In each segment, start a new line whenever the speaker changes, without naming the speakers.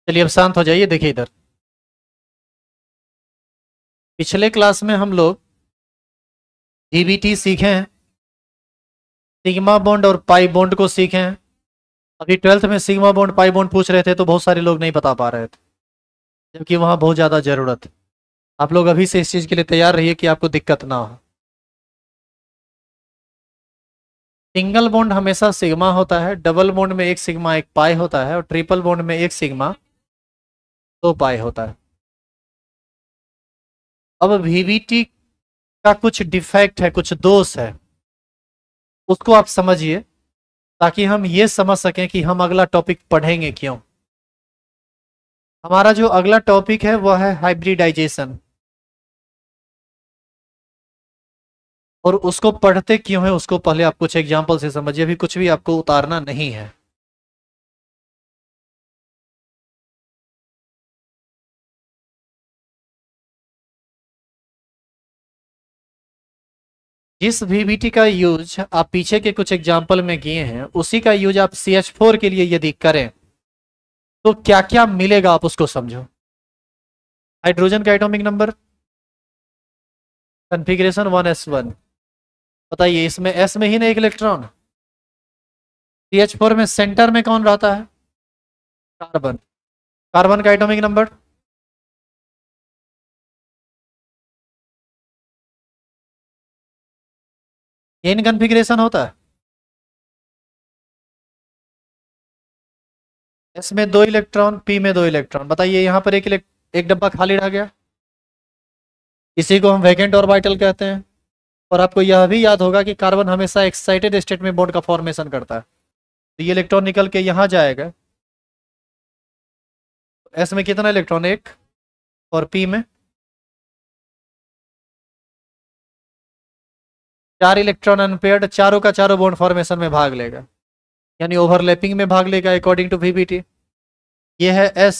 चलिए अब शांत हो जाइए, देखिए इधर। पिछले क्लास में हम लोग डीबीटी सीखे हैं, सिग्मा बॉन्ड और पाई बॉन्ड को सीखे हैं। अभी 12th में सिग्मा बॉन्ड पाई बॉन्ड पूछ रहे थे तो बहुत सारे लोग नहीं बता पा रहे थे, जबकि वहां बहुत ज़्यादा ज़रूरत है। आप लोग अभी से इस चीज़ के लिए तैयार रहिए कि आपको दिक्कत ना हो। सिंगल बॉन्ड हमेशा सिग्मा होता है, डबल बॉन्ड में एक सिग्मा एक पाई होता है, और ट्रिपल बॉन्ड में एक सिग्मा दो पाई होता है। अब वीवीटी का कुछ डिफेक्ट है, कुछ दोष है, उसको आप समझिए ताकि हम ये समझ सकें कि हम अगला टॉपिक पढ़ेंगे क्यों। हमारा जो अगला टॉपिक है वह है हाइब्रिडाइजेशन, और उसको पढ़ते क्यों है उसको पहले आप कुछ एग्जाम्पल से समझिए। अभी कुछ भी आपको उतारना नहीं है। जिस वीवीटी का यूज आप पीछे के कुछ एग्जाम्पल में किए हैं, उसी का यूज आप CH4 के लिए यदि करें तो क्या क्या मिलेगा आप उसको समझो। हाइड्रोजन का एटॉमिक नंबर, कॉन्फ़िगरेशन 1s1। बताइए इसमें S में ही ना एक इलेक्ट्रॉन, CH4 में सेंटर में कौन रहता है? कार्बन। कार्बन का एटॉमिक नंबर, एन कॉन्फ़िगरेशन होता है। S में दो इलेक्ट्रॉन, P में दो इलेक्ट्रॉन। बताइए यहाँ पर एक डब्बा खाली रह गया, इसी को हम वैकेंट ऑर्बिटल कहते हैं। और आपको यह भी याद होगा कि कार्बन हमेशा एक्साइटेड स्टेट में बॉन्ड का फॉर्मेशन करता है, तो ये इलेक्ट्रॉन निकल के यहाँ जाएगा। S में कितना इलेक्ट्रॉन? एक। और P में चार इलेक्ट्रॉन अनपेयर्ड, चारों का चारों बॉन्ड फॉर्मेशन में भाग लेगा, यानी ओवरलैपिंग में भाग लेगा अकॉर्डिंग टू वीवीटी। ये है S,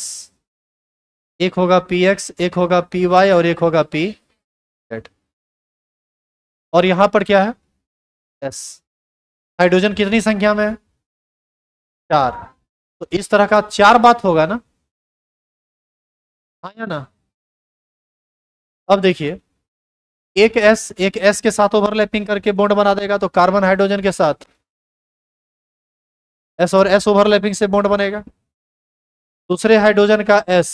एक होगा PX, एक होगा PY और एक होगा PZ। और यहां पर क्या है? S। हाइड्रोजन कितनी संख्या में है? चार। तो इस तरह का चार बात होगा ना, हाँ या ना? अब देखिए, एक S के साथ ओवरलैपिंग करके बॉन्ड बना देगा, तो कार्बन हाइड्रोजन के साथ S और S ओवरलैपिंग से बॉन्ड बनेगा। दूसरे हाइड्रोजन का S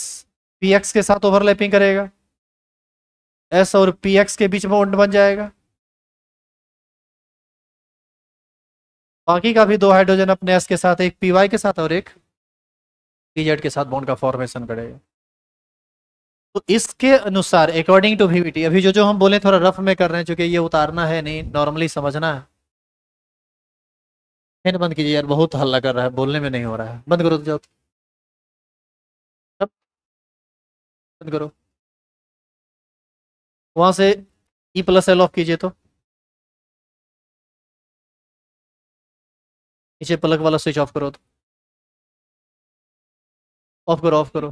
PX के साथ ओवरलैपिंग करेगा, S और PX के बीच में बॉन्ड बन जाएगा। बाकी का भी दो हाइड्रोजन अपने S के साथ, एक PY के साथ और एक PZ के साथ बॉन्ड का फॉर्मेशन करेगा। तो इसके अनुसार अकॉर्डिंग टू वीवीटी, अभी जो जो हम बोले थोड़ा रफ में कर रहे हैं, क्योंकि ये उतारना है नहीं, नॉर्मली समझना है। फैन बंद कीजिए यार, बहुत हल्ला कर रहा है, बोलने में नहीं हो रहा है। बंद करो जाओ, सब बंद करो। वहां से E+L ऑफ कीजिए, तो नीचे प्लग वाला स्विच ऑफ करो, तो ऑफ करो, ऑफ करो।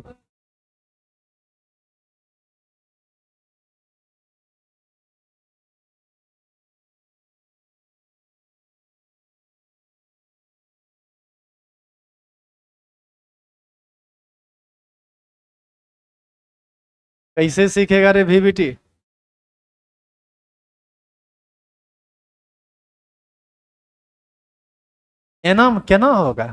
कैसे सीखेगा रे वीवीटी? एनम क्या ना होगा?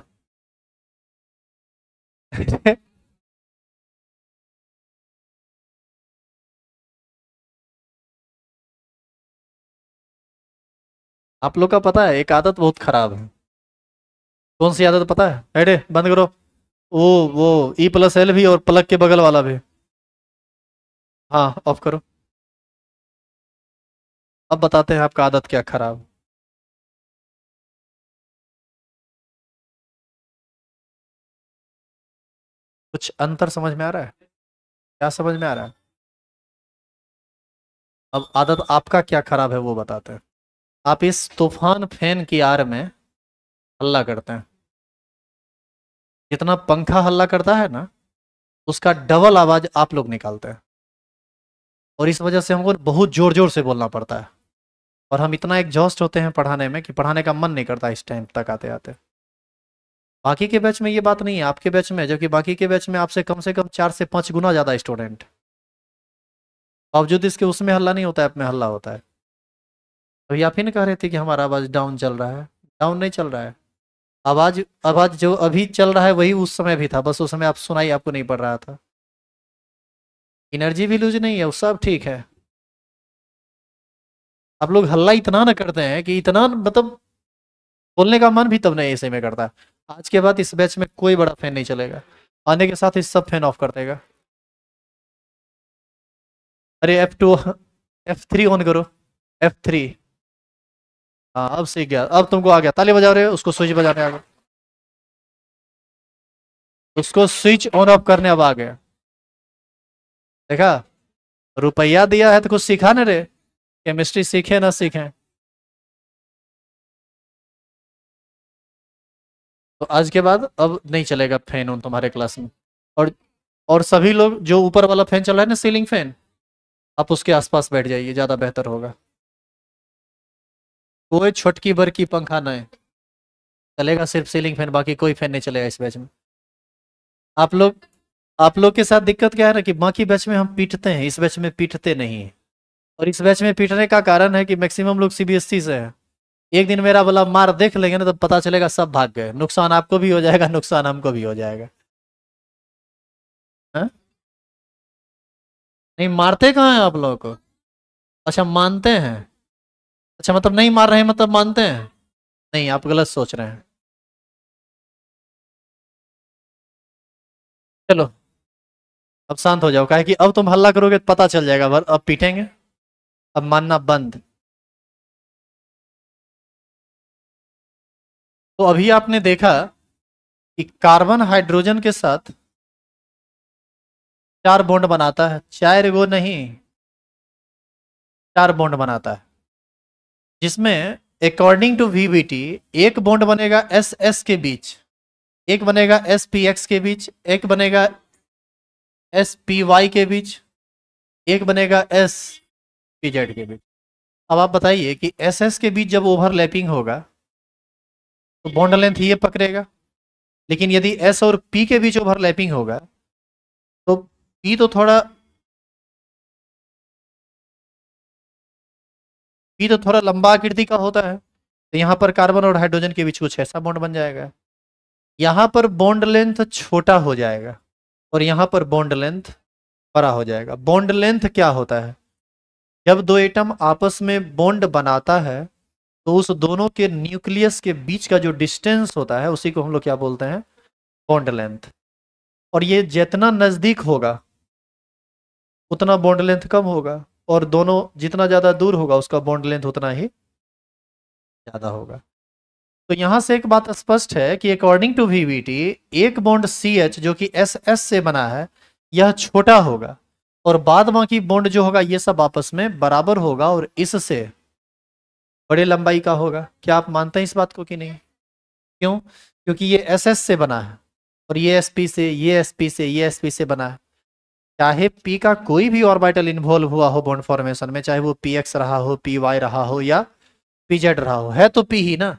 आप लोग का पता है एक आदत बहुत खराब है। कौन सी आदत पता है? अरे बंद करो। वो E+L भी और प्लग के बगल वाला भी। हाँ ऑफ करो। अब बताते हैं आपका आदत क्या खराब। कुछ अंतर समझ में आ रहा है? क्या समझ में आ रहा है? अब आदत आपका क्या खराब है वो बताते हैं। आप इस तूफान फैन की आड़ में हल्ला करते हैं। जितना पंखा हल्ला करता है ना, उसका डबल आवाज आप लोग निकालते हैं, और इस वजह से हमको बहुत जोर जोर से बोलना पड़ता है। और हम इतना एग्जॉस्ट होते हैं पढ़ाने में कि पढ़ाने का मन नहीं करता इस टाइम तक आते आते। बाकी के बैच में ये बात नहीं है, आपके बैच में, जबकि बाकी के बैच में आपसे कम से कम 4 से 5 गुना ज़्यादा स्टूडेंट, बावजूद इसके उसमें हल्ला नहीं होता है, ऐप में हल्ला होता है। अभी आप ही ने कह रहे थे कि हमारा आवाज़ डाउन चल रहा है। डाउन नहीं चल रहा है, आवाज़ आवाज़ जो अभी चल रहा है वही उस समय भी था, बस उस समय आप सुनाई आपको नहीं पड़ रहा था। एनर्जी भी लूज नहीं है, वो सब ठीक है। आप लोग हल्ला इतना ना करते हैं कि इतना मतलब बोलने का मन भी तब नहीं ऐसे में करता। आज के बाद इस बैच में कोई बड़ा फैन नहीं चलेगा, आने के साथ ही सब फैन ऑफ कर देगा। अरे F2 F3 ऑन करो, F3। हाँ अब सीख गया, अब तुमको आ गया, ताली बजा रहे हो, उसको स्विच बजाने आ गया, उसको स्विच ऑन ऑफ करने अब आ गया। देखा, रुपया दिया है तो कुछ सिखा ना रे, केमिस्ट्री सीखे ना सीखे। तो आज के बाद अब नहीं चलेगा फैन उन तुम्हारे क्लास में। और और सभी लोग जो ऊपर वाला फैन चल रहा है ना, सीलिंग फैन, आप उसके आसपास बैठ जाइए, ज़्यादा बेहतर होगा। कोई छोटकी बड़की पंखा नहीं चलेगा, सिर्फ सीलिंग फैन, बाकी कोई फैन नहीं चलेगा इस बैच में। आप लोग आप लोग के साथ दिक्कत क्या है ना कि बाकी बैच में हम पीटते हैं, इस बैच में पीटते नहीं हैं। और इस बैच में पीटने का कारण है कि मैक्सिमम लोग सीबीएसई से हैं। एक दिन मेरा वाला मार देख लेंगे ना, तो पता चलेगा सब भाग गए, नुकसान आपको भी हो जाएगा, नुकसान हमको भी हो जाएगा। हाँ? नहीं मारते कहाँ हैं आप लोगों को? अच्छा मानते हैं, अच्छा मतलब नहीं मार रहे हैं मतलब मानते हैं। नहीं, आप गलत सोच रहे हैं। चलो अब शांत हो जाओ, काहे कि अब तुम हल्ला करोगे तो पता चल जाएगा, अब पीटेंगे, अब मानना बंद। तो अभी आपने देखा कि कार्बन हाइड्रोजन के साथ 4 बॉन्ड बनाता है, 4 गो नहीं, 4 बॉन्ड बनाता है, जिसमें अकॉर्डिंग टू वीबीटी एक बॉन्ड बनेगा एस एस के बीच, एक बनेगा एस पी एक्स के बीच, एक बनेगा एस पी वाई के बीच, एक बनेगा एस पी जेड के बीच। अब आप बताइए कि एस एस के बीच जब ओवरलैपिंग होगा तो बॉन्ड लेंथ ये पकड़ेगा, लेकिन यदि एस और पी के बीच ओवरलैपिंग होगा तो पी तो थोड़ा लंबा आकृति का होता है, तो यहाँ पर कार्बन और हाइड्रोजन के बीच कुछ ऐसा बॉन्ड बन जाएगा। यहाँ पर बॉन्ड लेंथ छोटा हो जाएगा और यहाँ पर बॉन्ड लेंथ बड़ा हो जाएगा। बॉन्ड लेंथ क्या होता है? जब दो एटम आपस में बॉन्ड बनाता है तो उस दोनों के न्यूक्लियस के बीच का जो डिस्टेंस होता है उसी को हम लोग क्या बोलते हैं? Bond length. और ये जितना नजदीक होगा उतना बॉन्ड लेंथ कम होगा, और दोनों जितना ज्यादा दूर होगा उसका बॉन्ड लेंथ उतना ही ज्यादा होगा। तो यहां से एक बात स्पष्ट है कि अकॉर्डिंग टू वीवीटी एक बॉन्ड सी एच जो कि एस एस से बना है यह छोटा होगा, और बाद बाकी बॉन्ड जो होगा ये सब आपस में बराबर होगा और इससे बड़े लंबाई का होगा। क्या आप मानते हैं इस बात को कि नहीं? क्यों? क्योंकि ये एस एस से बना है और ये एस पी से, ये एस पी से, ये एस पी से बना है। चाहे पी का कोई भी ऑर्बिटल इन्वॉल्व हुआ हो बॉन्ड फॉर्मेशन में, चाहे वो पी एक्स रहा हो, पी वाई रहा हो या पी जेड रहा हो, है तो पी ही ना।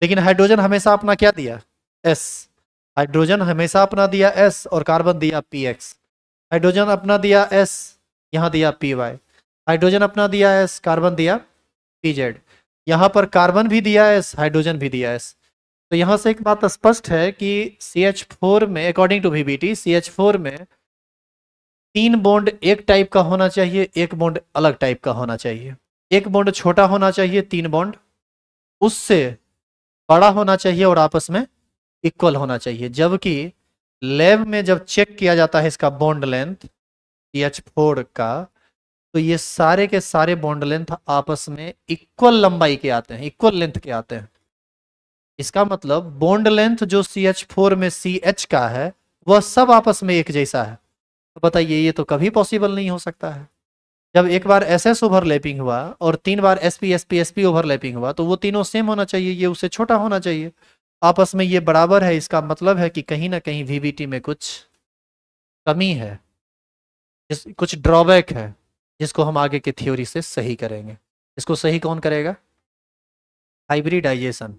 लेकिन हाइड्रोजन हमेशा अपना क्या दिया? एस। हाइड्रोजन हमेशा अपना दिया एस और कार्बन दिया पी एक्स। हाइड्रोजन अपना दिया एस, यहाँ दिया पी वाई। हाइड्रोजन अपना दिया एस, कार्बन दिया पी जेड। यहाँ पर कार्बन भी दिया एस, हाइड्रोजन भी दिया एस। तो यहाँ से एक बात स्पष्ट है कि CH4 में अकॉर्डिंग टू वीबीटी CH4 में 3 बॉन्ड एक टाइप का होना चाहिए, एक बॉन्ड अलग टाइप का होना चाहिए। एक बॉन्ड छोटा होना चाहिए, 3 बॉन्ड उससे बड़ा होना चाहिए और आपस में इक्वल होना चाहिए। जबकि लैब में जब चेक किया जाता है इसका बॉन्ड लेंथ CH4 का, तो ये सारे के सारे बॉन्ड लेंथ आपस में इक्वल लंबाई के आते हैं, इक्वल लेंथ के आते हैं। इसका मतलब बॉन्ड लेंथ जो CH4 में CH का है वह सब आपस में एक जैसा है। तो बताइए ये तो कभी पॉसिबल नहीं हो सकता है। जब एक बार SS ओवरलैपिंग हुआ और 3 बार SP SP SP ओवरलैपिंग हुआ तो वो तीनों सेम होना चाहिए, ये उससे छोटा होना चाहिए। आपस में ये बराबर है, इसका मतलब है कि कहीं ना कहीं VBT में कुछ कमी है, कुछ ड्रॉबैक है, जिसको हम आगे के थ्योरी से सही करेंगे। इसको सही कौन करेगा? हाइब्रिडाइजेशन,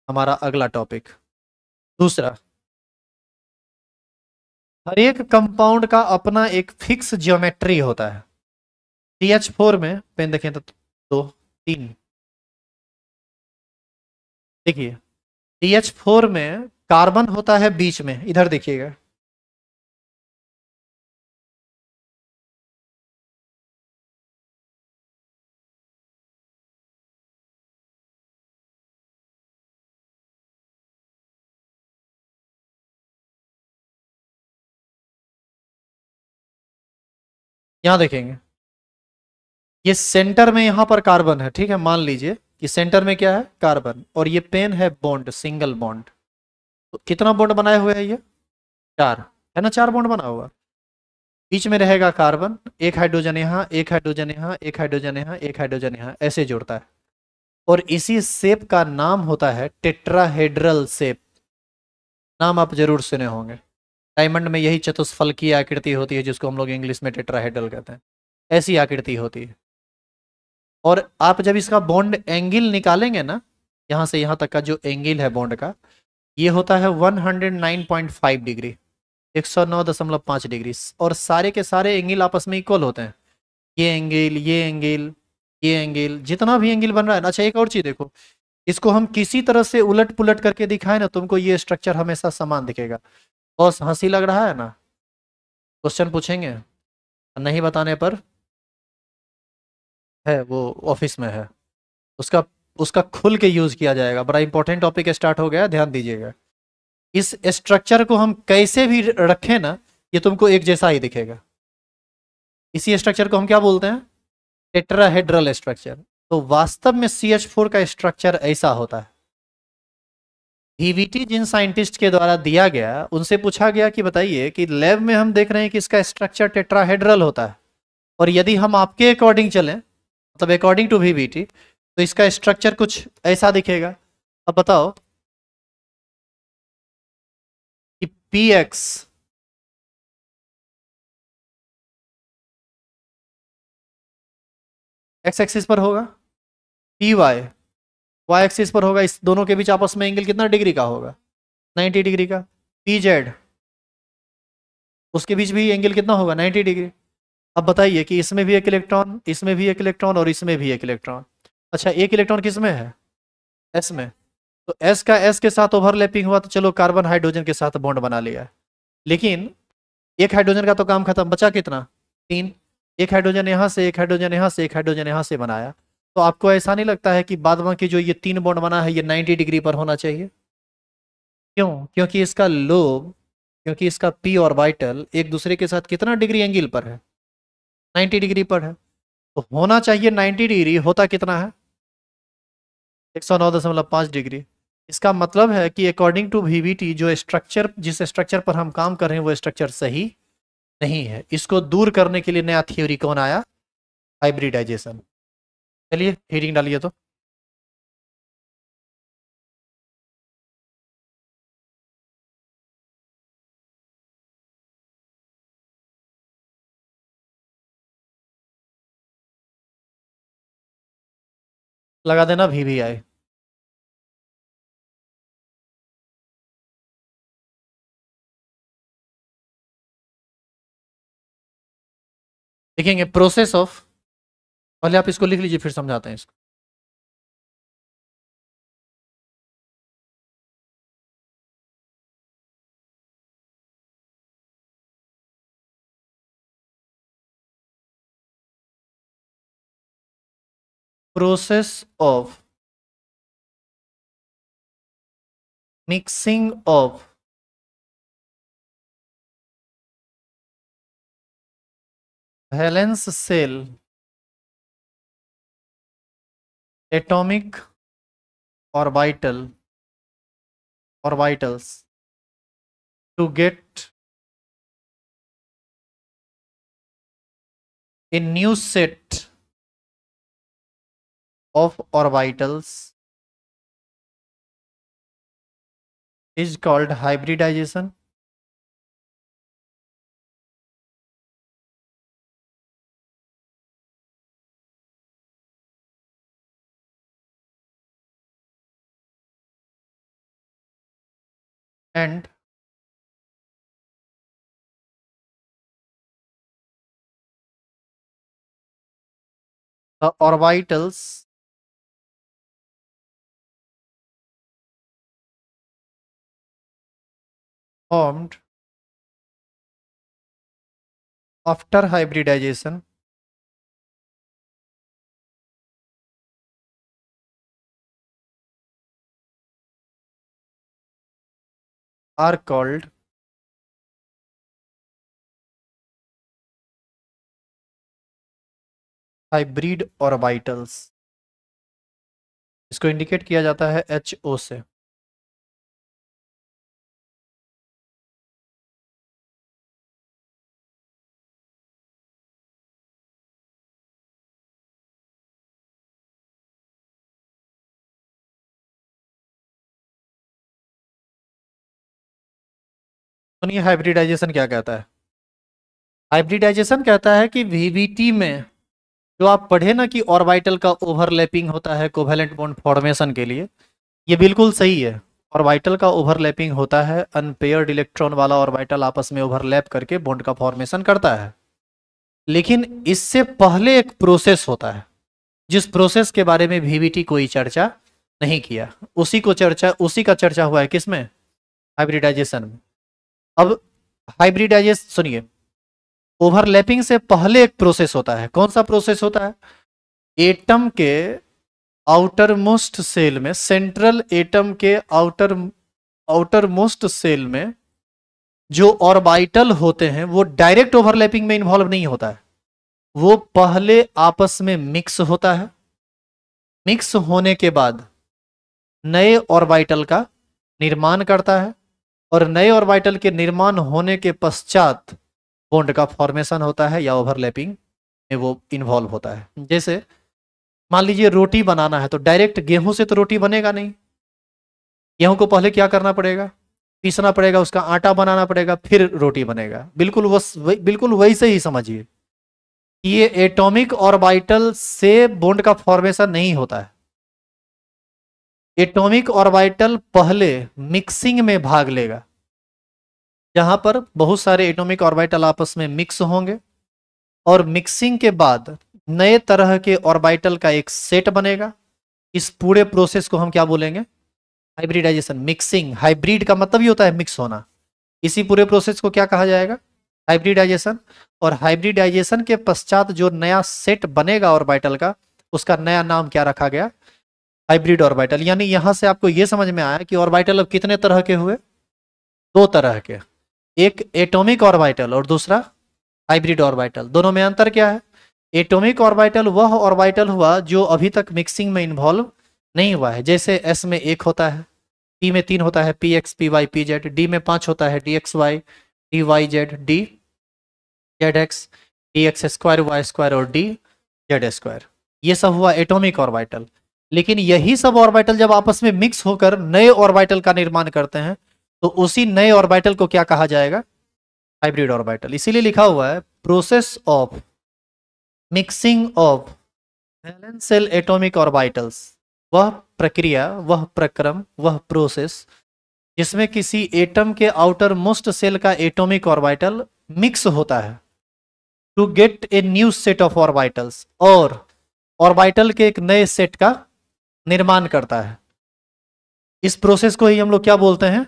हमारा अगला टॉपिक। दूसरा, हर एक कंपाउंड का अपना एक फिक्स ज्योमेट्री होता है। CH4 में पेन देखें तो दो, तीन, देखिए CH4 में कार्बन होता है बीच में, इधर देखिएगा, यहां देखेंगे, ये सेंटर में यहां पर कार्बन है, ठीक है, मान लीजिए कि सेंटर में क्या है, कार्बन, और ये पेन है बॉन्ड, सिंगल बॉन्ड। तो कितना बॉन्ड बनाए हुए है ये, चार, है ना, चार बॉन्ड बना हुआ। बीच में रहेगा कार्बन, एक हाइड्रोजन यहाँ, एक हाइड्रोजन यहाँ, एक हाइड्रोजन यहाँ, एक हाइड्रोजन यहाँ, ऐसे जुड़ता है। और इसी शेप का नाम होता है टेट्राहेड्रल शेप। नाम आप जरूर सुने होंगे। डायमंड में यही चतुष्फलकीय आकृति होती है जिसको हम लोग इंग्लिश में टेट्राहेड्रल कहते हैं। ऐसी आकृति होती है। और आप जब इसका बॉन्ड एंगल निकालेंगे ना, यहाँ से यहाँ तक का जो एंगल है बॉन्ड का, ये होता है 109.5 डिग्री, 109.5 डिग्री। और सारे के सारे एंगल आपस में इक्वल होते हैं। ये एंगल, ये एंगल, ये एंगल, जितना भी एंगल बन रहा है ना। अच्छा, एक और चीज देखो, इसको हम किसी तरह से उलट पुलट करके दिखाए ना, तुमको ये स्ट्रक्चर हमेशा समान दिखेगा। बस हंसी लग रहा है ना, क्वेश्चन पूछेंगे, नहीं बताने पर है वो ऑफिस में है, उसका उसका खुल के यूज किया जाएगा। बड़ा इंपॉर्टेंट टॉपिक स्टार्ट हो गया, ध्यान दीजिएगा। इस स्ट्रक्चर को हम कैसे भी रखें ना, ये तुमको एक जैसा ही दिखेगा। इसी स्ट्रक्चर को हम क्या बोलते हैं, टेट्राहेड्रल स्ट्रक्चर। तो वास्तव में CH4 का स्ट्रक्चर ऐसा होता है। VVT जिन साइंटिस्ट के द्वारा दिया गया, उनसे पूछा गया कि बताइए कि लैब में हम देख रहे हैं कि इसका स्ट्रक्चर टेट्राहेड्रल होता है, और यदि हम आपके अकॉर्डिंग चलें, मतलब अकॉर्डिंग टू VVT, तो इसका स्ट्रक्चर कुछ ऐसा दिखेगा। अब बताओ कि PX एक्स एक्सिस पर होगा, PY वाई एक्सिस पर होगा। इस दोनों के बीच आपस में एंगल कितना डिग्री का होगा, 90 डिग्री का। PZ उसके बीच भी एंगल कितना होगा, 90 डिग्री। अब बताइए कि इसमें भी एक इलेक्ट्रॉन, इसमें भी एक इलेक्ट्रॉन, और इसमें भी एक इलेक्ट्रॉन। अच्छा, एक इलेक्ट्रॉन किस में है, S में। तो S का S के साथ ओवरलैपिंग हुआ, तो चलो कार्बन हाइड्रोजन के साथ बॉन्ड बना लिया। लेकिन एक हाइड्रोजन का तो काम खत्म, बचा कितना, तीन। एक हाइड्रोजन यहाँ से, एक हाइड्रोजन यहाँ से, एक हाइड्रोजन यहाँ से बनाया। तो आपको ऐसा नहीं लगता है कि बाद बाकी जो ये तीन बॉन्ड बना है ये 90 डिग्री पर होना चाहिए। क्यों, क्योंकि इसका लोब, क्योंकि इसका पी ऑर्बिटल एक दूसरे के साथ कितना डिग्री एंगल पर है, 90 डिग्री पर है। तो होना चाहिए 90 डिग्री, होता कितना है, 109.5 डिग्री। इसका मतलब है कि अकॉर्डिंग टू VVT जो स्ट्रक्चर, जिस स्ट्रक्चर पर हम काम कर रहे हैं वो स्ट्रक्चर सही नहीं है। इसको दूर करने के लिए नया थ्योरी कौन आया, हाइब्रिडाइजेशन। चलिए हीटिंग डालिए तो। लगा देना VVI। देखेंगे प्रोसेस ऑफ, पहले आप इसको लिख लीजिए फिर समझाते हैं इसको। Process of mixing of valence shell atomic orbital orbitals to get a new set of orbitals is called hybridization. and the orbitals formed after hybridization are called hybrid orbitals. इसको इंडिकेट किया जाता है HO से। सुनिए hybridisation क्या कहता है। Hybridisation कहता है कि VBT में जो आप पढ़े ना कि ऑर्बिटल का ओवरलैपिंग होता है कोवेलेंट बॉन्ड फॉर्मेशन के लिए, ये बिल्कुल सही है। ऑर्बिटल का ओवरलैपिंग होता है, अनपेयर्ड इलेक्ट्रॉन वाला ऑर्बिटल आपस में ओवरलैप करके बॉन्ड का फॉर्मेशन करता है। लेकिन इससे पहले एक प्रोसेस होता है जिस प्रोसेस के बारे में VBT कोई चर्चा नहीं किया, उसी का चर्चा हुआ है किसमें, हाइब्रिडाइजेशन में। अब हाइब्रिडाइजेशन सुनिए, ओवरलैपिंग से पहले एक प्रोसेस होता है। कौन सा प्रोसेस होता है? एटम के आउटर मोस्ट सेल में, सेंट्रल एटम के आउटर मोस्ट सेल में जो ऑर्बिटल होते हैं वो डायरेक्ट ओवरलैपिंग में इन्वॉल्व नहीं होता है, वो पहले आपस में मिक्स होता है। मिक्स होने के बाद नए ऑर्बिटल का निर्माण करता है, और नए ऑर्बिटल के निर्माण होने के पश्चात बॉन्ड का फॉर्मेशन होता है या ओवरलैपिंग में वो इन्वॉल्व होता है। जैसे मान लीजिए रोटी बनाना है, तो डायरेक्ट गेहूं से तो रोटी बनेगा नहीं। गेहूं को पहले क्या करना पड़ेगा, पीसना पड़ेगा, उसका आटा बनाना पड़ेगा, फिर रोटी बनेगा। बिल्कुल वैसे ही समझिए, ये एटॉमिक ऑर्बिटल से बॉन्ड का फॉर्मेशन नहीं होता है। एटॉमिक ऑर्बिटल पहले मिक्सिंग में भाग लेगा, जहां पर बहुत सारे एटॉमिक ऑर्बिटल आपस में मिक्स होंगे, और मिक्सिंग के बाद नए तरह के ऑर्बिटल का एक सेट बनेगा। इस पूरे प्रोसेस को हम क्या बोलेंगे, हाइब्रिडाइजेशन। मिक्सिंग, हाइब्रिड का मतलब ही होता है मिक्स होना। इसी पूरे प्रोसेस को क्या कहा जाएगा, हाइब्रिडाइजेशन। और हाइब्रिडाइजेशन के पश्चात जो नया सेट बनेगा ऑर्बिटल का, उसका नया नाम क्या रखा गया, हाइब्रिड ऑर्बिटल। यानी यहां से आपको यह समझ में आया कि ऑर्बिटल अब कितने तरह के हुए, दो तरह के, एक एटॉमिक ऑर्बिटल और दूसरा हाइब्रिड ऑर्बिटल। दोनों में अंतर क्या है? एटॉमिक ऑर्बिटल वह ऑर्बिटल हुआ जो अभी तक मिक्सिंग में इन्वॉल्व नहीं हुआ है। जैसे S में 1 होता है, P में 3 होता है, PX PY PZ, D में 5 होता है, DXY DYZ DZX DX² Y² और DZ²। ये सब हुआ एटॉमिक ऑर्बिटल। लेकिन यही सब ऑर्बिटल जब आपस में मिक्स होकर नए ऑर्बिटल का निर्माण करते हैं, तो उसी नए ऑर्बिटल को क्या कहा जाएगा, हाइब्रिड ऑर्बिटल। इसीलिए लिखा हुआ है process of mixing of वैलेंशियल atomic orbitals, वह प्रक्रिया, वह प्रक्रम, वह प्रोसेस जिसमें किसी एटम के आउटर मोस्ट सेल का एटॉमिक ऑर्बिटल मिक्स होता है to get a new set of orbitals, और ऑर्बिटल के एक नए सेट का निर्माण करता है। इस प्रोसेस को ही हम लोग क्या बोलते हैं,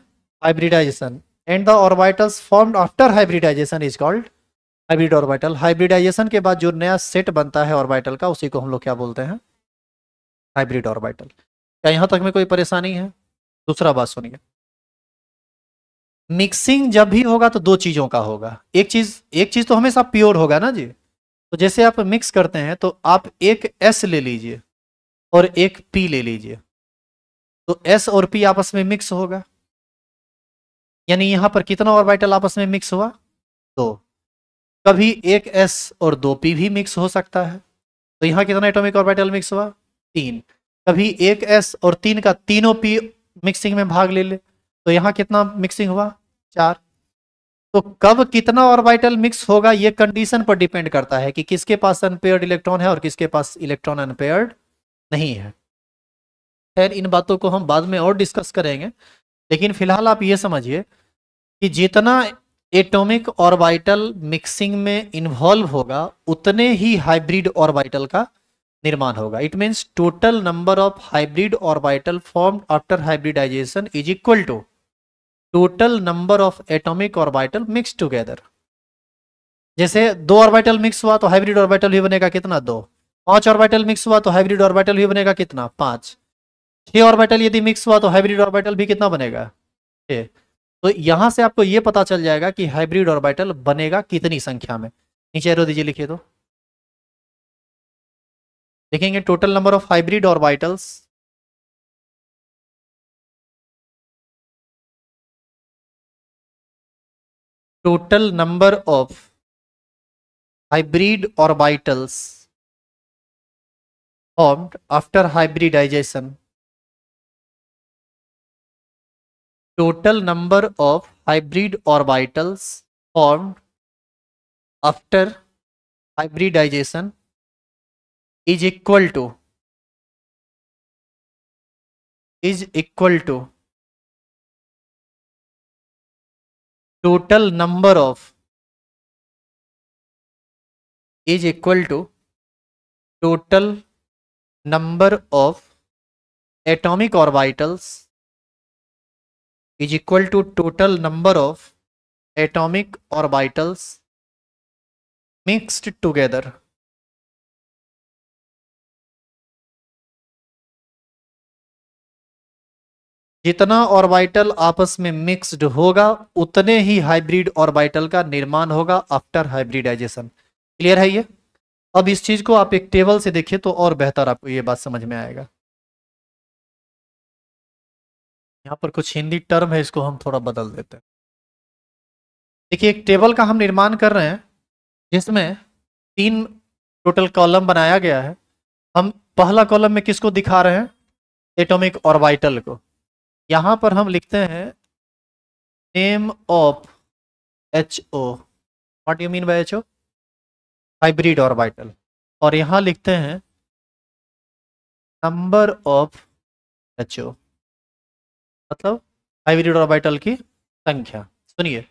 hybridisation. And the orbitals formed after hybridisation is called hybrid orbital. Hybridisation के बाद जो नया सेट बनता है ऑर्बिटल का, उसी को हम लोग क्या बोलते हैं, हाइब्रिड ऑर्बिटल। क्या यहां तक में कोई परेशानी है? दूसरा बात सुनिए, मिक्सिंग जब भी होगा तो दो चीजों का होगा। एक चीज तो हमेशा प्योर होगा ना जी। तो जैसे आप मिक्स करते हैं तो आप एक S ले लीजिए और एक P ले लीजिए, तो S और P आपस में मिक्स होगा। यानी यहां पर कितना ऑर्बिटल आपस में मिक्स हुआ, दो। कभी एक S और दो P भी मिक्स हो सकता है, तो यहां कितना एटॉमिक ऑर्बिटल मिक्स हुआ, 3। कभी एक S और 3 का तीनों P मिक्सिंग में भाग ले, तो यहां कितना मिक्सिंग हुआ, 4। तो कब कितना ऑर्बिटल मिक्स होगा, ये कंडीशन पर डिपेंड करता है कि किसके पास अनपेयर्ड इलेक्ट्रॉन है और किसके पास इलेक्ट्रॉन अनपेयर्ड नहीं है। खैर इन बातों को हम बाद में और डिस्कस करेंगे। लेकिन फिलहाल आप ये समझिए कि जितना एटॉमिक ऑर्बिटल मिक्सिंग में इन्वॉल्व होगा उतने ही हाइब्रिड ऑर्बिटल का निर्माण होगा। It means total number of hybrid orbital formed after hybridisation is equal to total number of atomic orbital mix together. जैसे दो ऑर्बिटल मिक्स हुआ तो हाइब्रिड ऑर्बिटल भी बनेगा कितना, दो। पांच ऑर्बिटल मिक्स हुआ तो हाइब्रिड ऑर्बिटल भी बनेगा कितना, पांच। छह ऑर्बिटल यदि मिक्स हुआ तो हाइब्रिड ऑर्बिटल भी कितना बनेगा, छह। तो यहां से आपको यह पता चल जाएगा कि हाइब्रिड ऑर्बिटल बनेगा कितनी संख्या में। नीचे एरो दीजिए, लिखिए तो लिखेंगे total number of hybrid orbitals total number of hybrid orbitals formed after hybridization, total number of hybrid orbitals formed after hybridization is equal to total number of is equal to total number of atomic orbitals is equal to total number of atomic orbitals mixed together। जितना orbital आपस में mixed होगा उतने ही hybrid orbital का निर्माण होगा after hybridisation. Clear है ये? अब इस चीज को आप एक टेबल से देखिए तो और बेहतर आपको ये बात समझ में आएगा। यहाँ पर कुछ हिंदी टर्म है, इसको हम थोड़ा बदल देते हैं। देखिए एक टेबल का हम निर्माण कर रहे हैं जिसमें तीन टोटल कॉलम बनाया गया है। हम पहला कॉलम में किसको दिखा रहे हैं, एटॉमिक ऑर्बिटल को। यहां पर हम लिखते हैं name of HO, what you mean by HO, hybrid orbital. और यहां लिखते हैं नंबर ऑफ HO, मतलब हाइब्रिड ऑर्बिटल की संख्या। सुनिए,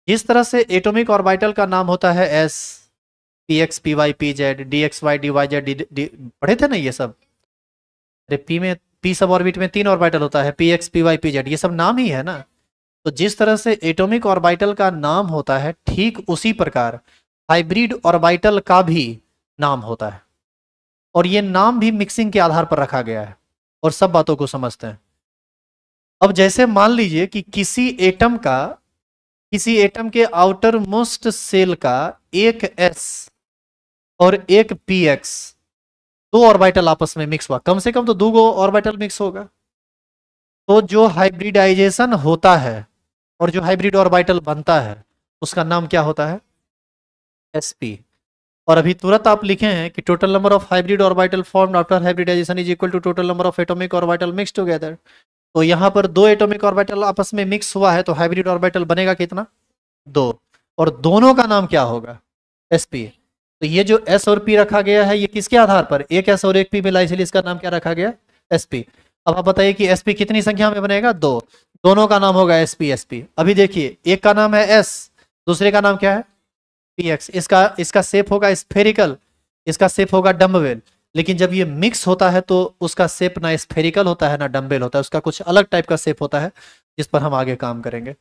जिस तरह से एटॉमिक ऑर्बिटल का नाम होता है S, PX PY PZ, DXY DYZ, पढ़े थे ना ये सब। अरे P में, P सब ऑर्बिट में तीन ऑर्बिटल होता है, PX PY PZ, ये सब नाम ही है ना। तो जिस तरह से एटॉमिक ऑर्बिटल का नाम होता है ठीक उसी प्रकार हाइब्रिड ऑर्बिटल का भी नाम होता है। और ये नाम भी मिक्सिंग के आधार पर रखा गया है। और सब बातों को समझते हैं। अब जैसे मान लीजिए कि किसी एटम के आउटर मोस्ट सेल का एक S और एक PX, दो ऑर्बिटल आपस में मिक्स हुआ, कम से कम तो दो गो ऑर्बिटल मिक्स होगा। तो जो हाइब्रिडाइजेशन होता है और जो हाइब्रिड ऑर्बिटल बनता है उसका नाम क्या होता है, sp। और अभी तुरंत आप लिखे हैं कि total number of hybrid orbital formed after hybridisation is equal to total number of atomic orbital mix together. तो यहाँ पर दो एटॉमिक ऑर्बिटल आपस में मिक्स हुआ है तो हाइब्रिड ऑर्बिटल बनेगा कितना, दो। और दोनों का नाम क्या होगा, sp। तो ये जो S और P रखा गया है ये किसके आधार पर, एक S और एक P मिला, इसलिए इसका नाम क्या रखा गया, sp। अब आप बताइए कि sp कितनी संख्या में बनेगा, दो। दोनों का नाम होगा sp। अभी देखिए एक का नाम है S, दूसरे का नाम क्या है px। इसका शेप होगा स्फेरिकल, इसका शेप होगा डम्बेल। लेकिन जब ये मिक्स होता है तो उसका शेप ना स्फेरिकल होता है ना डम्बेल होता है, उसका कुछ अलग टाइप का शेप होता है जिस पर हम आगे काम करेंगे।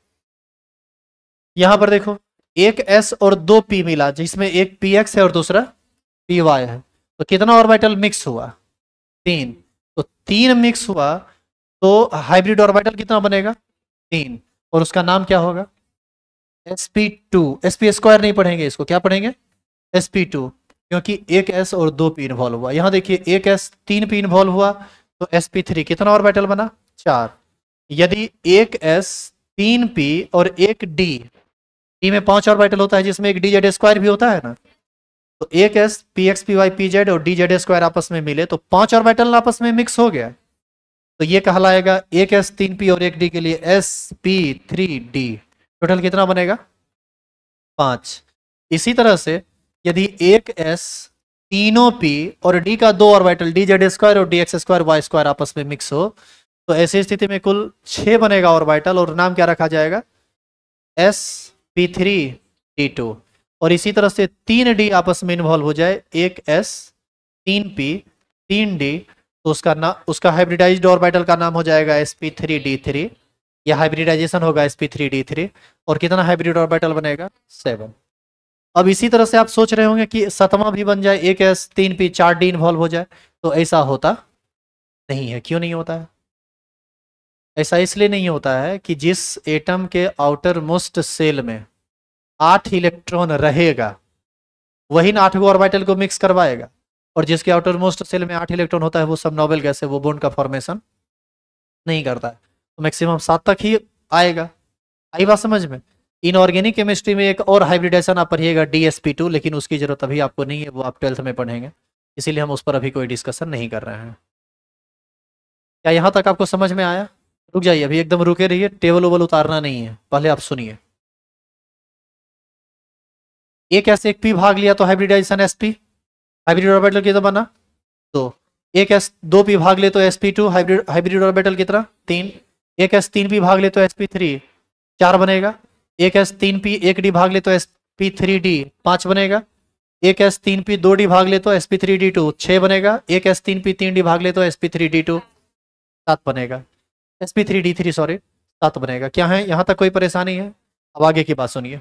यहां पर देखो एक S और दो P मिला जिसमें एक PX है और दूसरा PY है। तो कितना ऑर्बिटल मिक्स हुआ, तीन। तो तीन मिक्स हुआ तो हाइब्रिड ऑर्बिटल कितना बनेगा, तीन। और उसका नाम क्या होगा, sp2। sp स्क्वायर नहीं पढ़ेंगे इसको, क्या पढ़ेंगे, sp2, क्योंकि एक S और दो P इन्वॉल्व हुआ। यहां देखिए एक S तीन P इन्वॉल्व हुआ तो sp3 कितना ऑर्बिटल बना, चार। यदि एक S तीन P और एक D में पांच ऑर्बिटल होता है जिसमें एक dz स्क्वायर भी होता है ना। तो एक S px py pz और dz स्क्वायर आपस में मिले तो पांच ऑर्बिटल आपस में मिक्स हो गया। तो ये कहलाएगा एक S तीन P और एक D के लिए sp3d। टोटल कितना बनेगा, पांच। इसी तरह से यदि एक S तीनों P और D का दो ऑर्बिटल dz स्क्वायर और dx स्क्वायर y स्क्वायर आपस में मिक्स हो तो ऐसी स्थिति में कुल 6 बनेगा ऑर्बिटल, और नाम क्या रखा जाएगा, sp3d2। और इसी तरह से 3d आपस में इन्वॉल्व हो जाए, एक s 3p 3d, तो उसका हाइब्रिडाइज्ड ऑर्बिटल का नाम हो जाएगा sp3d3। यह हाइब्रिडाइजेशन होगा sp3d3, और कितना हाइब्रिड ऑर्बिटल बनेगा, 7। अब इसी तरह से आप सोच रहे होंगे कि 7वां भी बन जाए, एक s 3p 4d इन्वॉल्व हो जाए, तो ऐसा होता नहीं है। क्यों नहीं होता है? ऐसा इसलिए नहीं होता है कि जिस एटम के आउटर मोस्ट सेल में 8 इलेक्ट्रॉन रहेगा, वही 8 गो ऑर्बिटल को मिक्स करवाएगा, और जिसके आउटर मोस्ट सेल में 8 इलेक्ट्रॉन होता है वो सब नोबेल गैस है, वो बॉन्ड का फॉर्मेशन नहीं करता है। तो मैक्सिमम 7 तक ही आएगा। आई बात समझ में? इनऑर्गेनिक केमिस्ट्री में एक और हाइब्रिडेशन आप पढ़िएगा DsP2, लेकिन उसकी जरूरत अभी आपको नहीं है, वो आप 12th में पढ़ेंगे, इसीलिए हम उस पर अभी कोई डिस्कशन नहीं कर रहे हैं। क्या यहाँ तक आपको समझ में आया? रुक जाइए, अभी एकदम रुके रहिए, टेबल ओबल उतारना नहीं है, पहले आप सुनिए। एक एस एक पी भाग लिया तो हाइब्रिडाइजेशन sp, हाइब्रिड ऑर्बिटल कितना बना, 2। एक s 2p भाग ले तो sp2, हाइब्रिड ऑर्बिटल कितना, 3। एक s 3p भाग ले तो sp3, 4 बनेगा। एक s 3p 1d भाग ले तो sp3d, 5 बनेगा। एक s 3p 2d भाग ले तो sp3d2, 6 बनेगा। एक s 3p 3d भाग ले तो sp3d2, 7 बनेगा। sp3d3 सॉरी, 7 बनेगा। क्या है यहाँ तक कोई परेशानी है? अब आगे की बात सुनिए।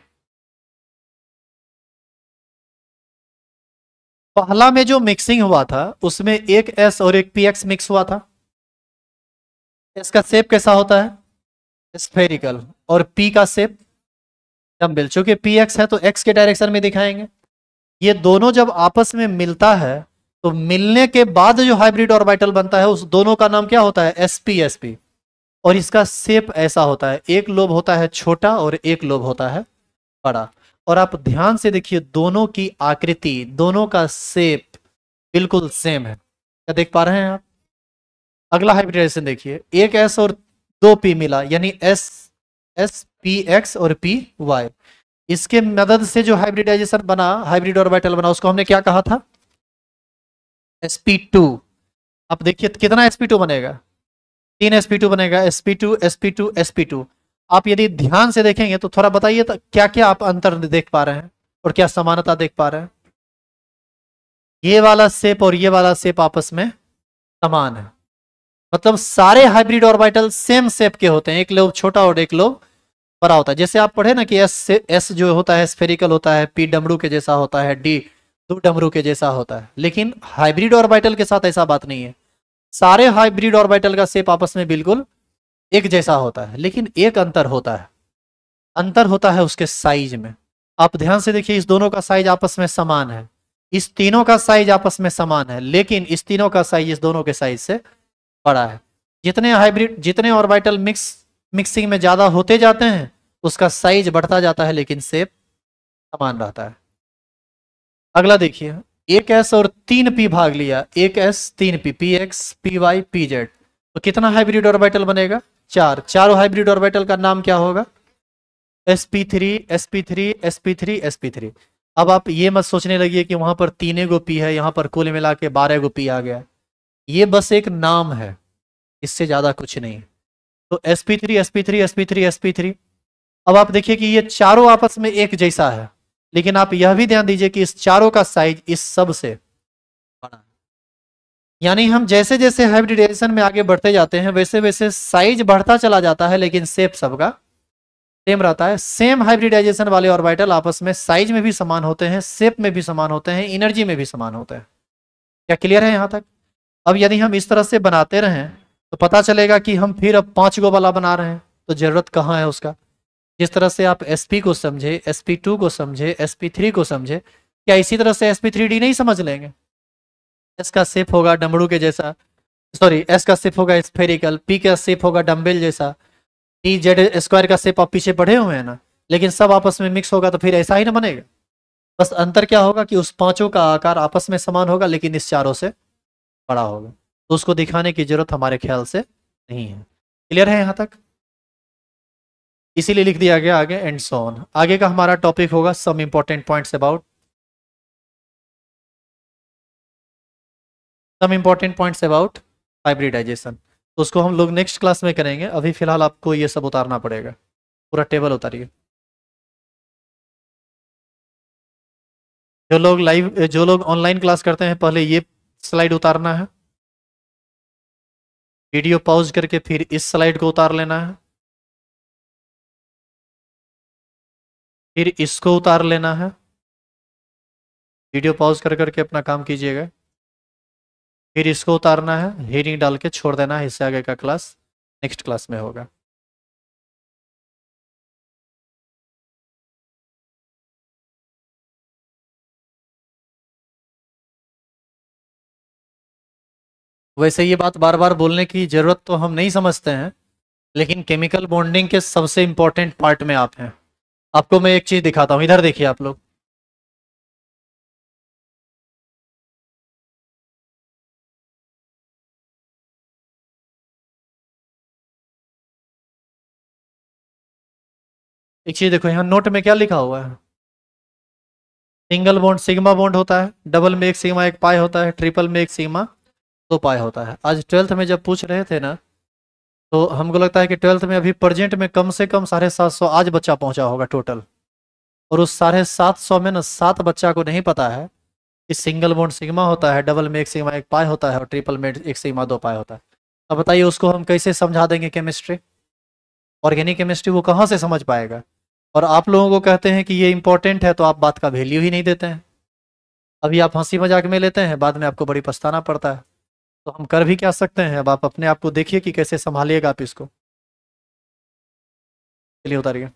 पहला में जो मिक्सिंग हुआ था उसमें एक s और एक px मिक्स हुआ था। इसका शेप कैसा होता है, स्फेरिकल, और p का शेप डम्बल। चूंकि px है तो x के डायरेक्शन में दिखाएंगे। ये दोनों जब आपस में मिलता है तो मिलने के बाद जो हाइब्रिड ऑर्बिटल बनता है उस दोनों का नाम क्या होता है, sp और इसका शेप ऐसा होता है, एक लोब होता है छोटा और एक लोब होता है बड़ा। और आप ध्यान से देखिए, दोनों की आकृति, दोनों का शेप बिल्कुल सेम है। क्या देख पा रहे हैं आप? अगला हाइब्रिडाइजेशन देखिए, एक s और 2p मिला, यानी spx और py। इसके मदद से जो हाइब्रिडाइजेशन बना, हाइब्रिड ऑर्बिटल बना, उसको हमने क्या कहा था, sp2। अब देखिए कितना sp2 बनेगा, 3 sp2 बनेगा, sp2 sp2 sp2। आप यदि ध्यान से देखेंगे तो थोड़ा बताइए तो क्या क्या आप अंतर देख पा रहे हैं और क्या समानता देख पा रहे हैं? ये वाला शेप और ये वाला शेप आपस में समान है, मतलब सारे हाइब्रिड ऑर्बिटल सेम शेप के होते हैं, एक लोब छोटा और एक लोब बड़ा होता है। जैसे आप पढ़े ना कि एस जो होता है स्फेरिकल होता है, पी डमरू के जैसा होता है, डी 2 डमरू के जैसा होता है। लेकिन हाइब्रिड ऑर्बिटल के साथ ऐसा बात नहीं है, सारे हाइब्रिड ऑर्बिटल का शेप आपस में बिल्कुल एक जैसा होता है, लेकिन एक अंतर होता है, अंतर होता है उसके साइज में। आप ध्यान से देखिए, इस दोनों का साइज आपस में समान है, इस तीनों का साइज आपस में समान है, लेकिन इस तीनों का साइज इस दोनों के साइज से बड़ा है। जितने ऑर्बिटल मिक्सिंग में ज्यादा होते जाते हैं उसका साइज बढ़ता जाता है, लेकिन शेप समान रहता है। अगला देखिए, एक s और 3p भाग लिया, एक s 3p, px py pz, तो कितना हाइब्रिड ऑर्बिटल बनेगा, 4। चारों हाइब्रिड ऑर्बिटल का नाम क्या होगा, sp3 sp3 sp3 sp3। अब आप ये मत सोचने लगिए कि वहां पर 3 गो p है, यहां पर कुल मिला के 12 गो p आ गया। ये बस एक नाम है, इससे ज्यादा कुछ नहीं। तो sp3 sp3 sp3 sp3। अब आप देखिए कि ये चारों आपस में एक जैसा है, लेकिन आप यह भी ध्यान दीजिए कि इस चारों का साइज इस सब से बड़ा है। यानी हम जैसे जैसे हाइब्रिडाइजेशन में आगे बढ़ते जाते हैं वैसे वैसे साइज बढ़ता चला जाता है, लेकिन शेप सबका सेम रहता है। सेम हाइब्रिडाइजेशन वाले ऑर्बिटल आपस में साइज में भी समान होते हैं, शेप में भी समान होते हैं, एनर्जी में भी समान होते हैं। क्या क्लियर है यहाँ तक? अब यदि हम इस तरह से बनाते रहें तो पता चलेगा कि हम फिर अब 5 गो वाला बना रहे हैं, तो जरूरत कहाँ है उसका। जिस तरह से आप sp को समझे, sp2 को समझे, sp3 को समझे, क्या इसी तरह से sp3d नहीं समझ लेंगे? s का शेप होगा डमरू के जैसा, सॉरी s का शेप होगा स्फेरिकल, p का शेप होगा डम्बेल जैसा, टी जेड स्क्वायर का शेप आप पीछे पढ़े हुए हैं ना, लेकिन सब आपस में मिक्स होगा तो फिर ऐसा ही ना बनेगा। बस अंतर क्या होगा कि उस पांचों का आकार आपस में समान होगा, लेकिन इस चारों से बड़ा होगा। तो उसको दिखाने की जरूरत हमारे ख्याल से नहीं है। क्लियर है यहाँ तक? इसीलिए लिख दिया गया आगे एंड सो ऑन। आगे का हमारा टॉपिक होगा some important points about hybridisation. तो उसको हम लोग नेक्स्ट क्लास में करेंगे। अभी फिलहाल आपको ये सब उतारना पड़ेगा, पूरा टेबल उतारिए। जो लोग ऑनलाइन क्लास करते हैं, पहले ये स्लाइड उतारना है, वीडियो पॉज करके फिर इस स्लाइड को उतार लेना है, फिर इसको उतार लेना है। वीडियो पॉज कर करके अपना काम कीजिएगा। फिर इसको उतारना है, हेडिंग डाल के छोड़ देना है। इससे आगे का क्लास नेक्स्ट क्लास में होगा। वैसे ये बात बार बार बोलने की जरूरत तो हम नहीं समझते हैं, लेकिन केमिकल बॉन्डिंग के सबसे इंपॉर्टेंट पार्ट में आप हैं। आपको मैं एक चीज दिखाता हूँ, इधर देखिए आप लोग। एक चीज देखो, यहाँ नोट में क्या लिखा हुआ है। सिंगल बॉन्ड सिग्मा बॉन्ड होता है, डबल में एक सिग्मा एक पाई होता है, ट्रिपल में एक सिग्मा दो पाई होता है। आज 12th में जब पूछ रहे थे ना, तो हमको लगता है कि 12th में अभी प्रेजेंट में कम से कम 750 आज बच्चा पहुंचा होगा टोटल। और उस 750 में ना 7 बच्चा को नहीं पता है कि सिंगल बॉन्ड सिग्मा होता है, डबल में एक सिग्मा एक पाई होता है, और ट्रिपल में एक सिग्मा दो पाई होता है। अब बताइए उसको हम कैसे समझा देंगे केमिस्ट्री, ऑर्गेनिक केमिस्ट्री, वो कहाँ से समझ पाएगा। और आप लोगों को कहते हैं कि ये इंपॉर्टेंट है, तो आप बात का वैल्यू ही नहीं देते हैं। अभी आप हंसी मजाक में लेते हैं, बाद में आपको बड़ी पछताना पड़ता है। तो हम कर भी क्या सकते हैं, अब आप अपने आप को देखिए कि कैसे संभालिएगा आप इसको। चलिए उतारिए।